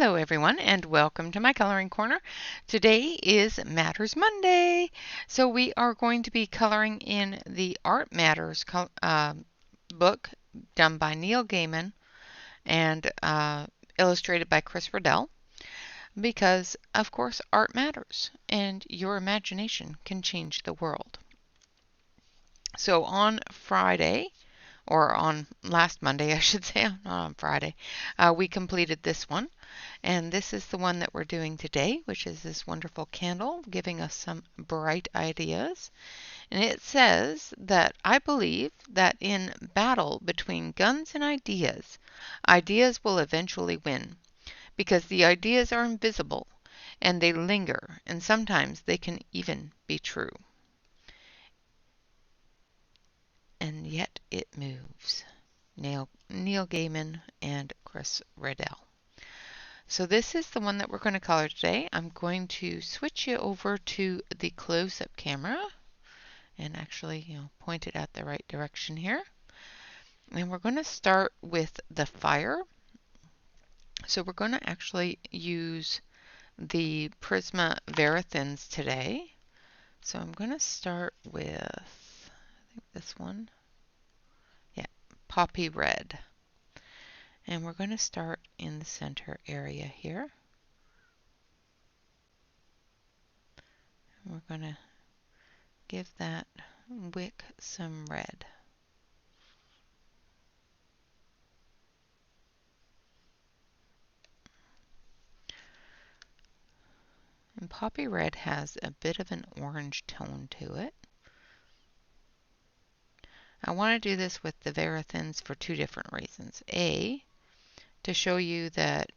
Hello everyone and welcome to my coloring corner. Today is Matters Monday. So we are going to be coloring in the Art Matters book done by Neil Gaiman and illustrated by Chris Riddell because of course art matters and your imagination can change the world. So on Friday, or on last Monday I should say, not on Friday, we completed this one. And this is the one that we're doing today, which is this wonderful candle giving us some bright ideas. And it says that I believe that in battle between guns and ideas, ideas will eventually win because the ideas are invisible and they linger, and sometimes they can even be true. And yet it moves. Neil Gaiman and Chris Riddell. So this is the one that we're going to color today. I'm going to switch you over to the close-up camera and actually, point it at the right direction here. And we're going to start with the fire. So we're going to actually use the Prisma Verithins today. So I'm going to start with, I think this one. Yeah, Poppy Red. And we're going to start in the center area here. We're going to give that wick some red. And Poppy Red has a bit of an orange tone to it. I want to do this with the Verithins for two different reasons. A, to show you that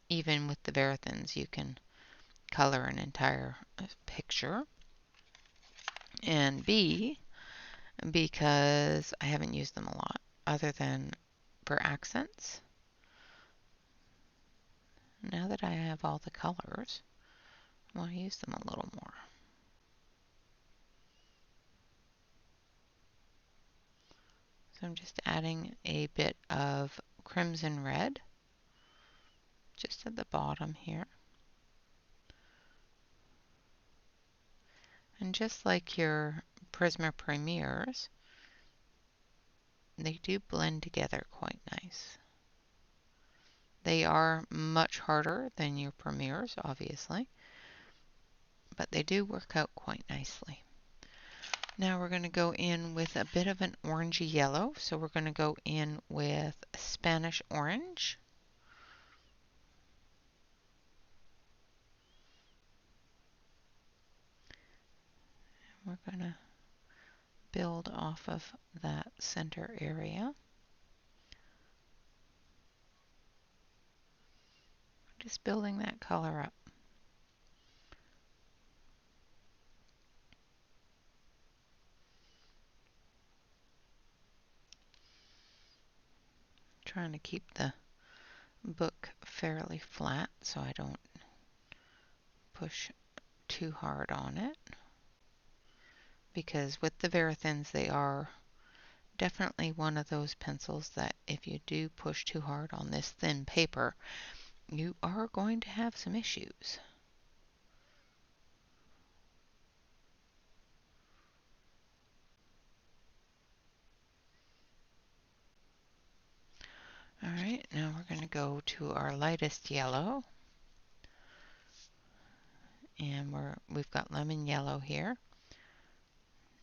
even with the Verithins you can color an entire picture. And B, because I haven't used them a lot other than for accents. Now that I have all the colors, I want to use them a little more. So I'm just adding a bit of crimson red just at the bottom here. And just like your Prisma Premiers, they do blend together quite nice. They are much harder than your Premiers, obviously, but they do work out quite nicely. Now we're going to go in with a bit of an orangey yellow, so we're going to go in with Spanish orange. We're going to build off of that center area. Just building that color up. Trying to keep the book fairly flat so I don't push too hard on it, because with the Verithins they are definitely one of those pencils that if you do push too hard on this thin paper, you are going to have some issues. Alright, now we're going to go to our lightest yellow. And we've got lemon yellow here.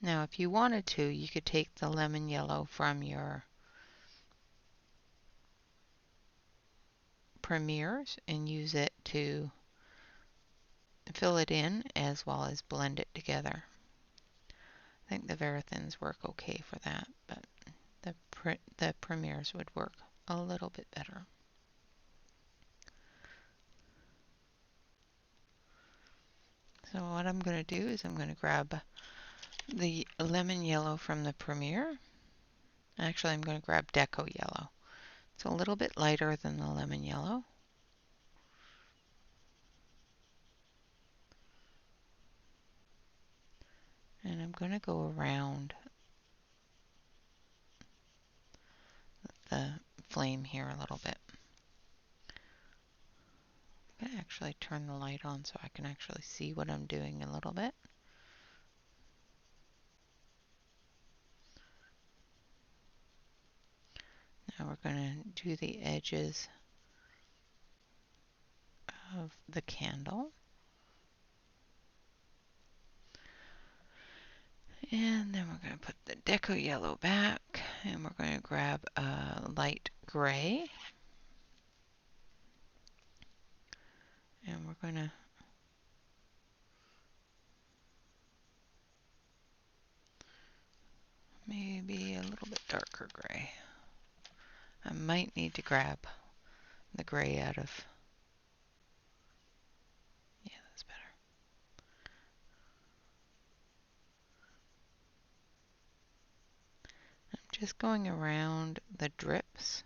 Now if you wanted to, you could take the lemon yellow from your Premiers and use it to fill it in as well as blend it together. I think the Verithins work okay for that, but the Premiers would work a little bit better. So what I'm going to do is I'm going to grab the lemon yellow from the Premier. Actually, I'm going to grab Deco Yellow. It's a little bit lighter than the lemon yellow. And I'm going to go around the flame here a little bit. going to actually turn the light on so I can actually see what I'm doing a little bit. Now we're going to do the edges of the candle. And then we're going to put the deco yellow back, and we're going to grab a light gray. And we're going to maybe a little bit darker gray. I might need to grab the gray out of, yeah, that's better. I'm just going around the drips.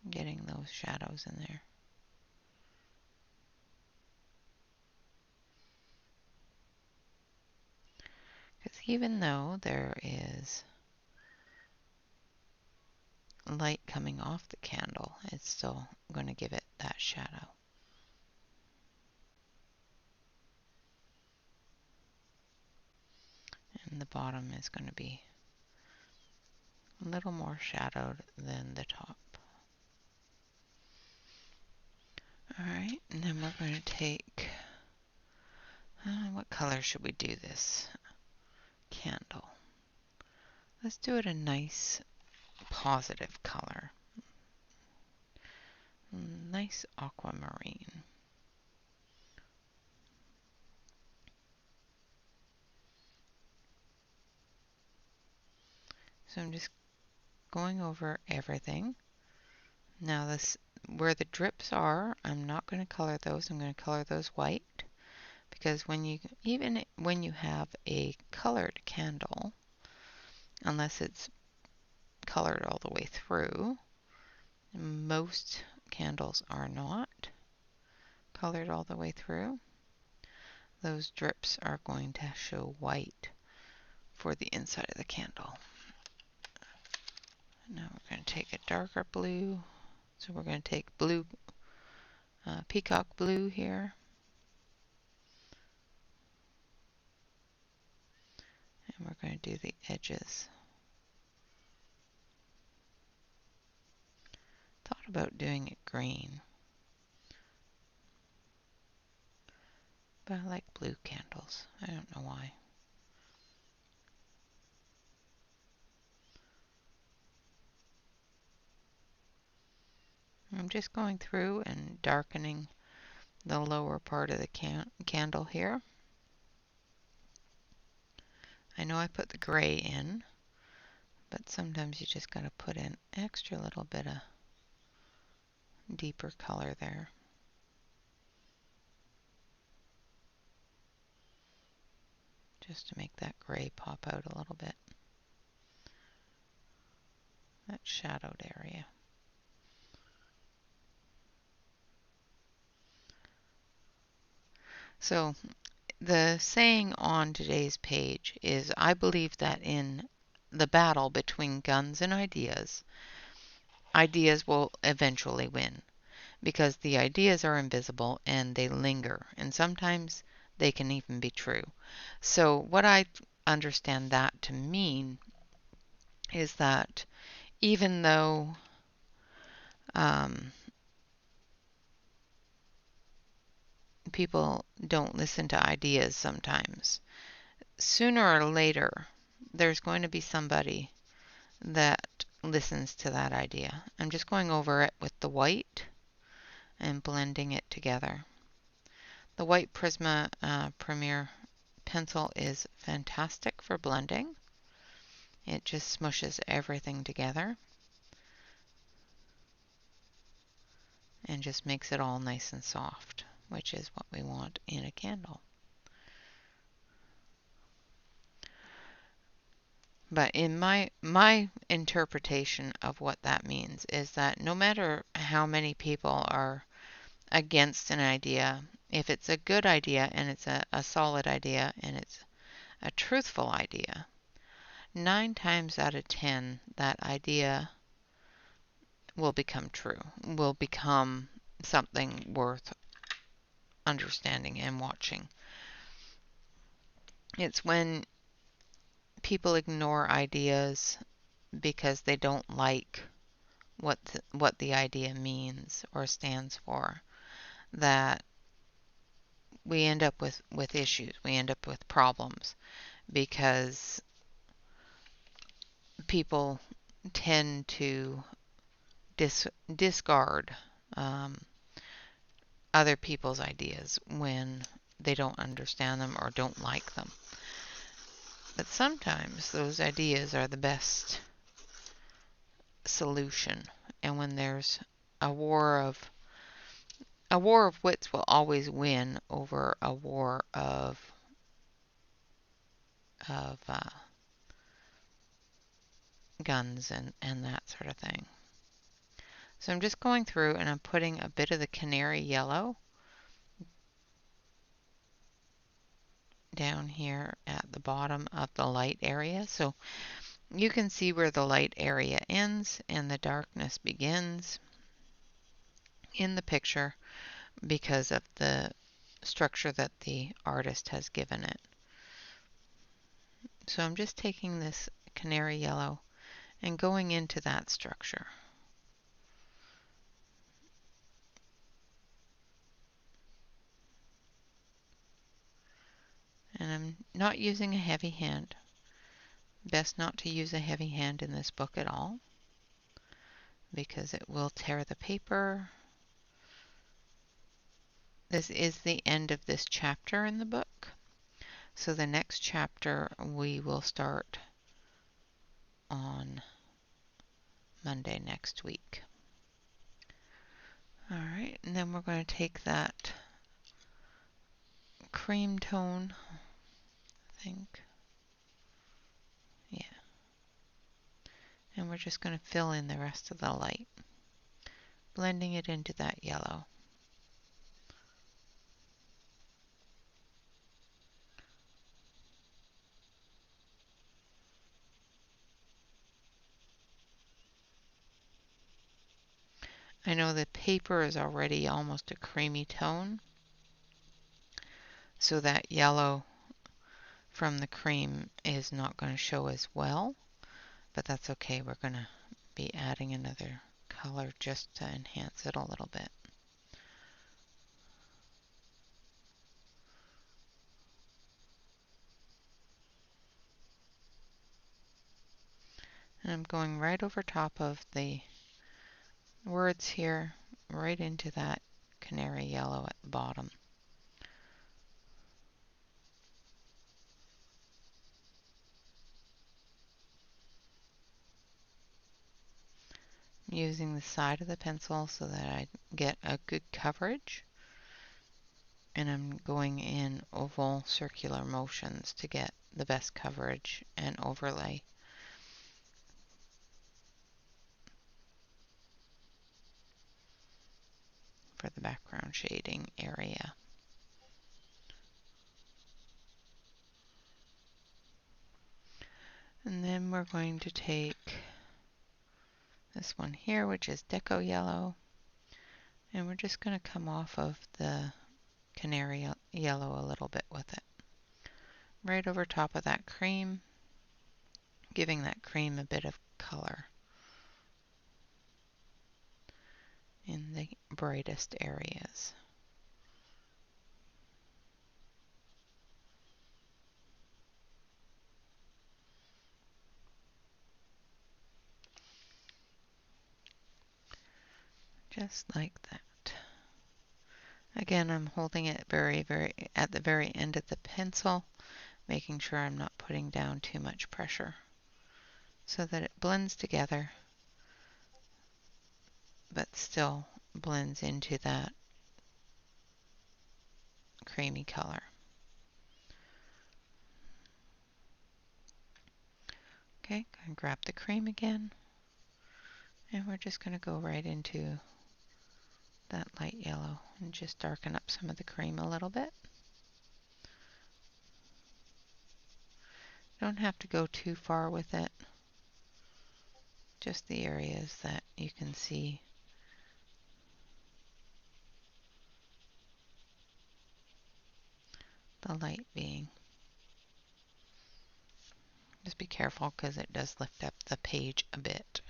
Getting those shadows in there. Because even though there is light coming off the candle, it's still going to give it that shadow. And the bottom is going to be a little more shadowed than the top. Alright, and then we're going to take, what color should we do this candle? Let's do it a nice positive color. Nice aquamarine. So I'm just going over everything. Now this, where the drips are, I'm not going to color those. I'm going to color those white, because even when you have a colored candle, unless it's colored all the way through, most candles are not colored all the way through, those drips are going to show white for the inside of the candle. Now we're going to take a darker blue. So we're going to take blue, peacock blue here. And we're going to do the edges. Thought about doing it green, but I like blue candles. I don't know why. I'm just going through and darkening the lower part of the candle here. I know I put the gray in, but sometimes you just got to put in extra little bit of deeper color there. Just to make that gray pop out a little bit. That shadowed area. So the saying on today's page is, I believe that in the battle between guns and ideas, ideas will eventually win, because the ideas are invisible and they linger, and sometimes they can even be true. So what I understand that to mean is that even though people don't listen to ideas sometimes, sooner or later there's going to be somebody that listens to that idea. I'm just going over it with the white and blending it together. The white Prisma Premier pencil is fantastic for blending. It just smushes everything together and just makes it all nice and soft, which is what we want in a candle. But in my interpretation of what that means is that no matter how many people are against an idea, if it's a good idea and it's a solid idea and it's a truthful idea, 9 times out of 10, that idea will become true, will become something worth understanding and watching. It's when people ignore ideas because they don't like what the idea means or stands for, that we end up with issues. We end up with problems because people tend to discard um, other people's ideas when they don't understand them or don't like them. But sometimes those ideas are the best solution. And when there's a war of wits will always win over a war of guns and that sort of thing. So I'm just going through and I'm putting a bit of the canary yellow down here at the bottom of the light area. So you can see where the light area ends and the darkness begins in the picture because of the structure that the artist has given it. So I'm just taking this canary yellow and going into that structure. And I'm not using a heavy hand. Best not to use a heavy hand in this book at all because it will tear the paper. This is the end of this chapter in the book. So the next chapter we will start on Monday next week. Alright, and then we're going to take that cream tone, I think. Yeah. And we're just going to fill in the rest of the light, blending it into that yellow. I know the paper is already almost a creamy tone, so that yellow from the cream is not going to show as well, but that's okay. We're going to be adding another color just to enhance it a little bit. And I'm going right over top of the words here, right into that canary yellow at the bottom. I'm using the side of the pencil so that I get a good coverage. And I'm going in oval circular motions to get the best coverage and overlay. For the background shading area. And then we're going to take this one here, which is Deco Yellow, and we're just going to come off of the canary yellow a little bit with it. Right over top of that cream, giving that cream a bit of color in the brightest areas. Just like that. Again, I'm holding it very at the very end of the pencil, making sure I'm not putting down too much pressure so that it blends together but still blends into that creamy color. Okay, go and grab the cream again, and we're just going to go right into that light yellow and just darken up some of the cream a little bit. Don't have to go too far with it. Just the areas that you can see. The light being. Just be careful because it does lift up the page a bit.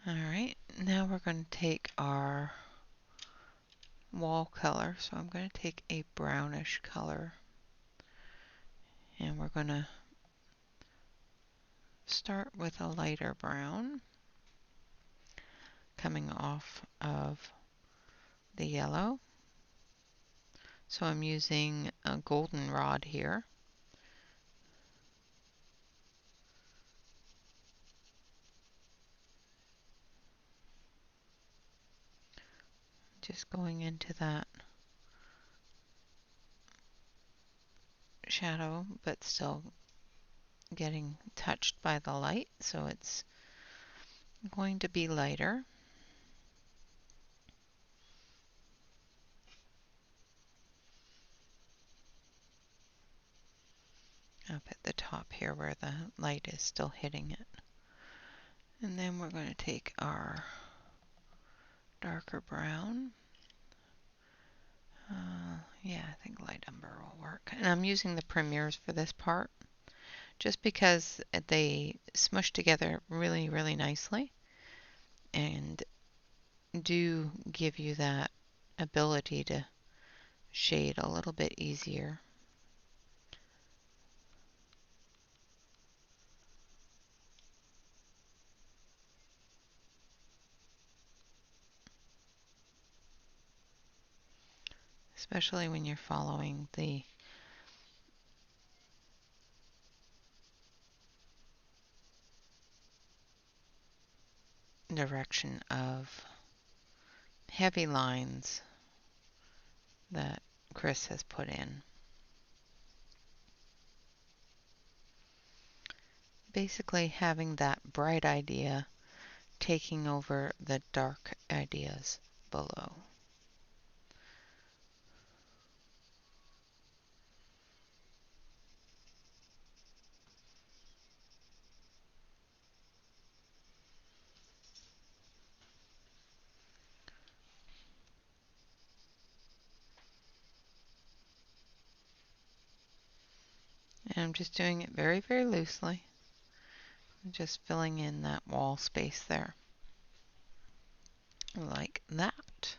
Alright, now we're going to take our wall color. So I'm going to take a brownish color. And we're going to start with a lighter brown coming off of the yellow. So I'm using a goldenrod here. Just going into that shadow, but still getting touched by the light, so it's going to be lighter. Up at the top here where the light is still hitting it. And then we're going to take our darker brown. Yeah, I think light umber will work. And I'm using the premiers for this part just because they smush together really, really nicely and do give you that ability to shade a little bit easier. Especially when you're following the direction of heavy lines that Chris has put in. Basically having that bright idea taking over the dark ideas below. And I'm just doing it very, very loosely. Just filling in that wall space there. Like that.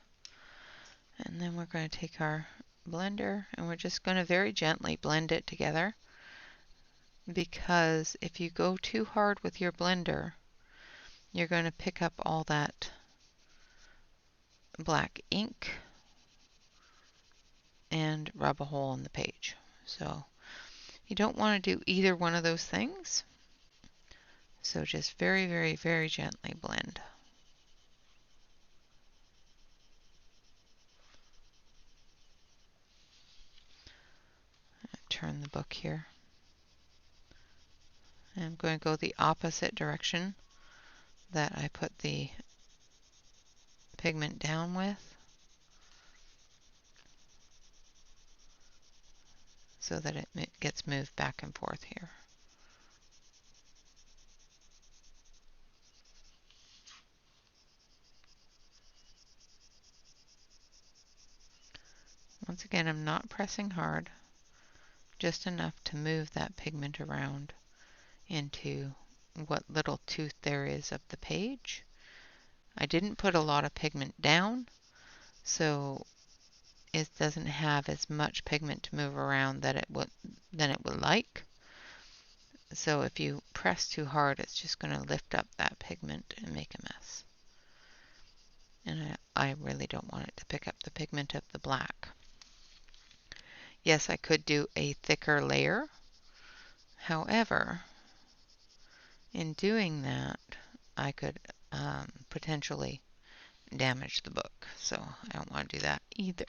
And then we're going to take our blender and we're just going to very gently blend it together, because if you go too hard with your blender, you're going to pick up all that black ink and rub a hole in the page. So you don't want to do either one of those things. So just very, very, very gently blend. Turn the book here. I'm going to go the opposite direction that I put the pigment down with, so that it gets moved back and forth here. Once again, I'm not pressing hard, just enough to move that pigment around into what little tooth there is of the page. I didn't put a lot of pigment down, so it doesn't have as much pigment to move around than it would like. So if you press too hard, it's just going to lift up that pigment and make a mess. And I really don't want it to pick up the pigment of the black. Yes, I could do a thicker layer. However, in doing that, I could potentially damage the book. So I don't want to do that either.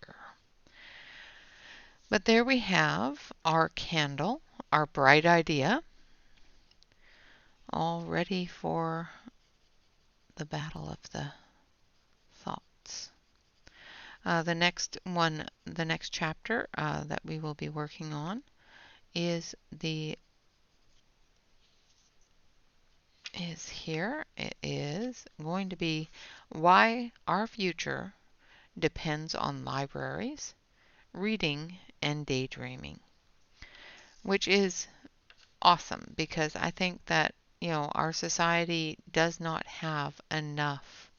But there we have our candle, our bright idea, all ready for the battle of the thoughts. The next chapter that we will be working on is the is here. It is going to be why our future depends on libraries, reading, and daydreaming, which is awesome because I think that, our society does not have enough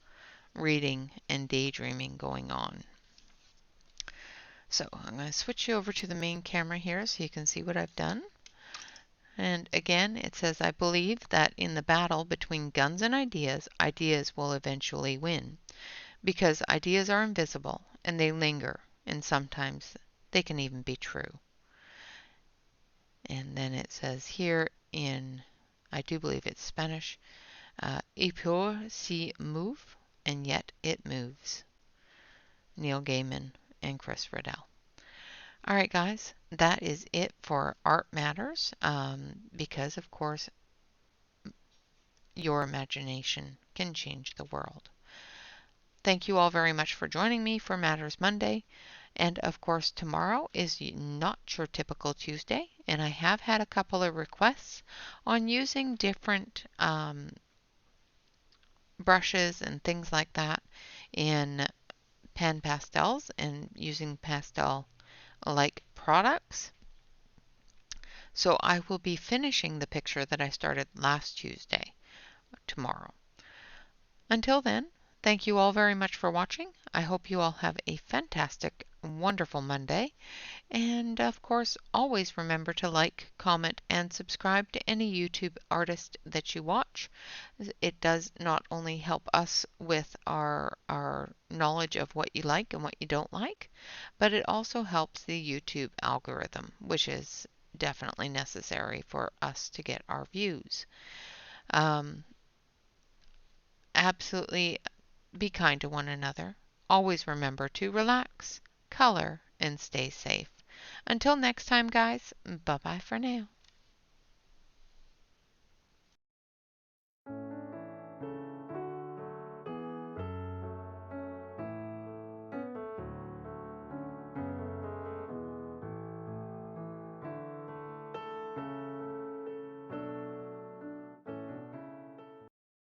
reading and daydreaming going on. So I'm going to switch you over to the main camera here so you can see what I've done. And again, it says, I believe that in the battle between guns and ideas, ideas will eventually win. Because ideas are invisible and they linger, and sometimes they can even be true. And then it says here in, I do believe it's Spanish, y peut se move, and yet it moves. Neil Gaiman and Chris Riddell. All right, guys, that is it for Art Matters, because, of course, your imagination can change the world. Thank you all very much for joining me for Matters Monday. And of course, tomorrow is not your typical Tuesday, and I have had a couple of requests on using different brushes and things like that in pan pastels and using pastel-like products. So I will be finishing the picture that I started last Tuesday tomorrow. Until then, thank you all very much for watching. I hope you all have a fantastic, wonderful Monday. And of course, always remember to like, comment, and subscribe to any YouTube artist that you watch. It does not only help us with our knowledge of what you like and what you don't like, but it also helps the YouTube algorithm, which is definitely necessary for us to get our views. Absolutely be kind to one another. Always remember to relax, color, and stay safe. Until next time, guys, bye-bye for now.